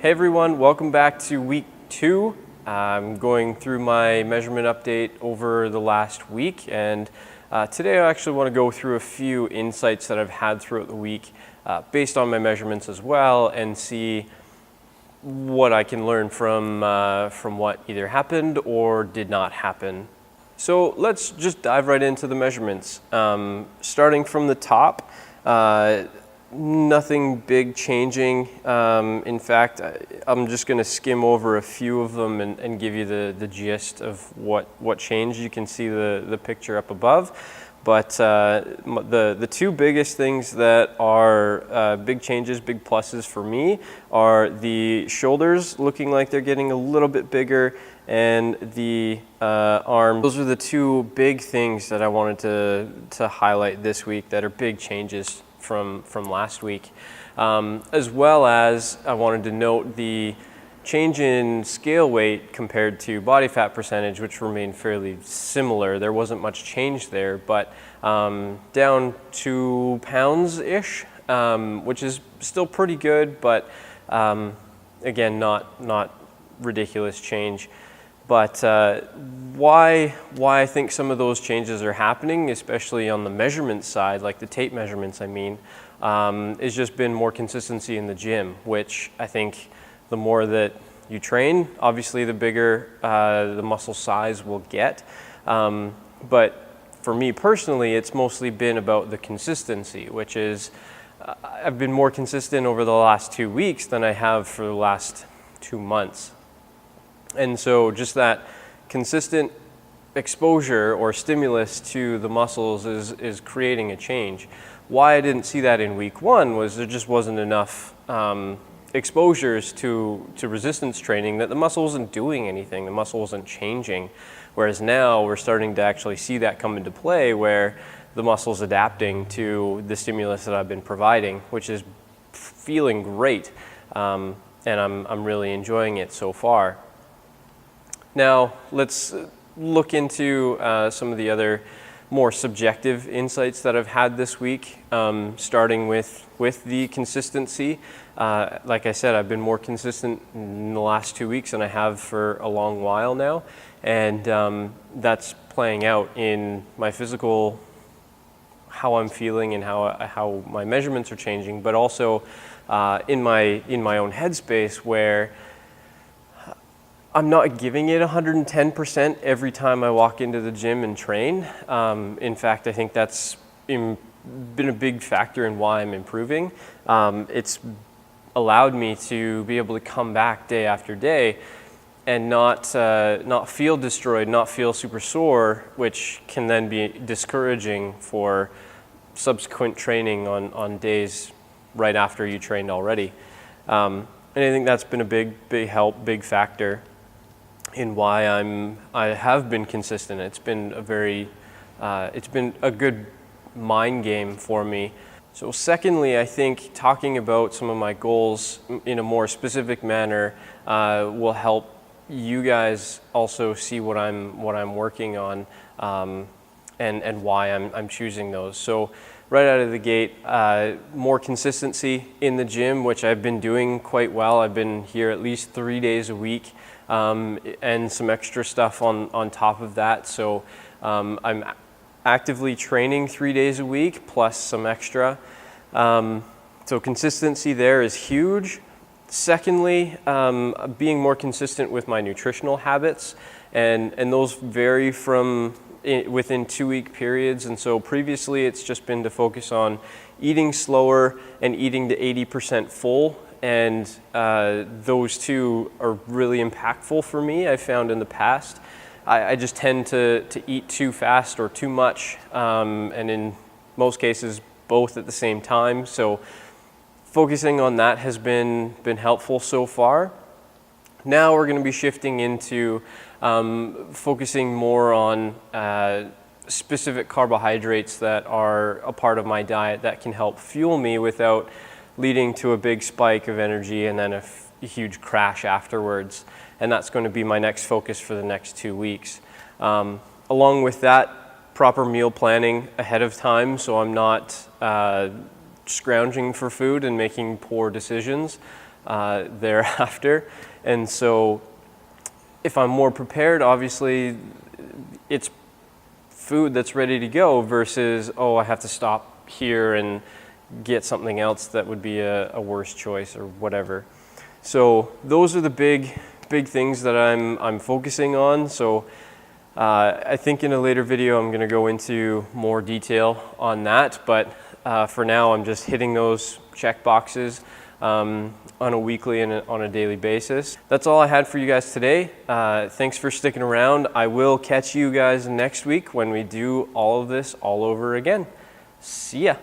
Hey everyone, welcome back to week 2. I'm going through my measurement update over the last week, and today I actually want to go through a few insights that I've had throughout the week based on my measurements as well, and see what I can learn from what either happened or did not happen. So let's just dive right into the measurements. Starting from the top, nothing big changing. In fact, I'm just going to skim over a few of them and give you the gist of what changed. You can see the picture up above. But the two biggest things that are big changes, big pluses for me, are the shoulders looking like they're getting a little bit bigger, and the arm. Those are the two big things that I wanted to highlight this week that are big changes from last week. As well as I wanted to note the change in scale weight compared to body fat percentage, which remained fairly similar. There wasn't much change there, but down 2 pounds-ish, which is still pretty good, but again, not ridiculous change. But why I think some of those changes are happening, especially on the measurement side, like the tape measurements I mean, is just been more consistency in the gym, which I think the more that you train, obviously the bigger the muscle size will get. But for me personally, it's mostly been about the consistency, which is I've been more consistent over the last 2 weeks than I have for the last 2 months. And so just that consistent exposure or stimulus to the muscles is creating a change. Why I didn't see that in week 1 was there just wasn't enough exposures to resistance training, that the muscle wasn't doing anything, the muscle wasn't changing. Whereas now we're starting to actually see that come into play, where the muscle's adapting to the stimulus that I've been providing, which is feeling great. And I'm really enjoying it so far. Now, let's look into some of the other more subjective insights that I've had this week, starting with the consistency. Like I said, I've been more consistent in the last 2 weeks than I have for a long while now, and that's playing out in my physical, how I'm feeling and how my measurements are changing, but also in my own headspace, where I'm not giving it 110% every time I walk into the gym and train. In fact, I think that's been a big factor in why I'm improving. It's allowed me to be able to come back day after day and not feel destroyed, not feel super sore, which can then be discouraging for subsequent training on days right after you trained already. And I think that's been a big help, big factor in why I have been consistent. It's been a good mind game for me. So secondly, I think talking about some of my goals in a more specific manner will help you guys also see what I'm working on, and why I'm choosing those. So right out of the gate, more consistency in the gym, which I've been doing quite well. I've been here at least 3 days a week, and some extra stuff on top of that. So I'm actively training 3 days a week plus some extra. So consistency there is huge. Secondly, being more consistent with my nutritional habits, and those vary from within 2 week periods. And so previously it's just been to focus on eating slower and eating to 80% full. And those two are really impactful for me. I found in the past, I just tend to eat too fast or too much, and in most cases, both at the same time. So focusing on that has been helpful so far. Now we're going to be shifting into focusing more on specific carbohydrates that are a part of my diet that can help fuel me without leading to a big spike of energy and then a huge crash afterwards. And that's going to be my next focus for the next 2 weeks. Along with that, proper meal planning ahead of time, so I'm not scrounging for food and making poor decisions. thereafter. And so if I'm more prepared, obviously it's food that's ready to go versus, oh, I have to stop here and get something else that would be a worse choice or whatever. So those are the big things that I'm focusing on. So I think in a later video I'm going to go into more detail on that, but for now I'm just hitting those check boxes on a weekly and on a daily basis. That's all I had for you guys today. Thanks for sticking around. I will catch you guys next week when we do all of this all over again. See ya.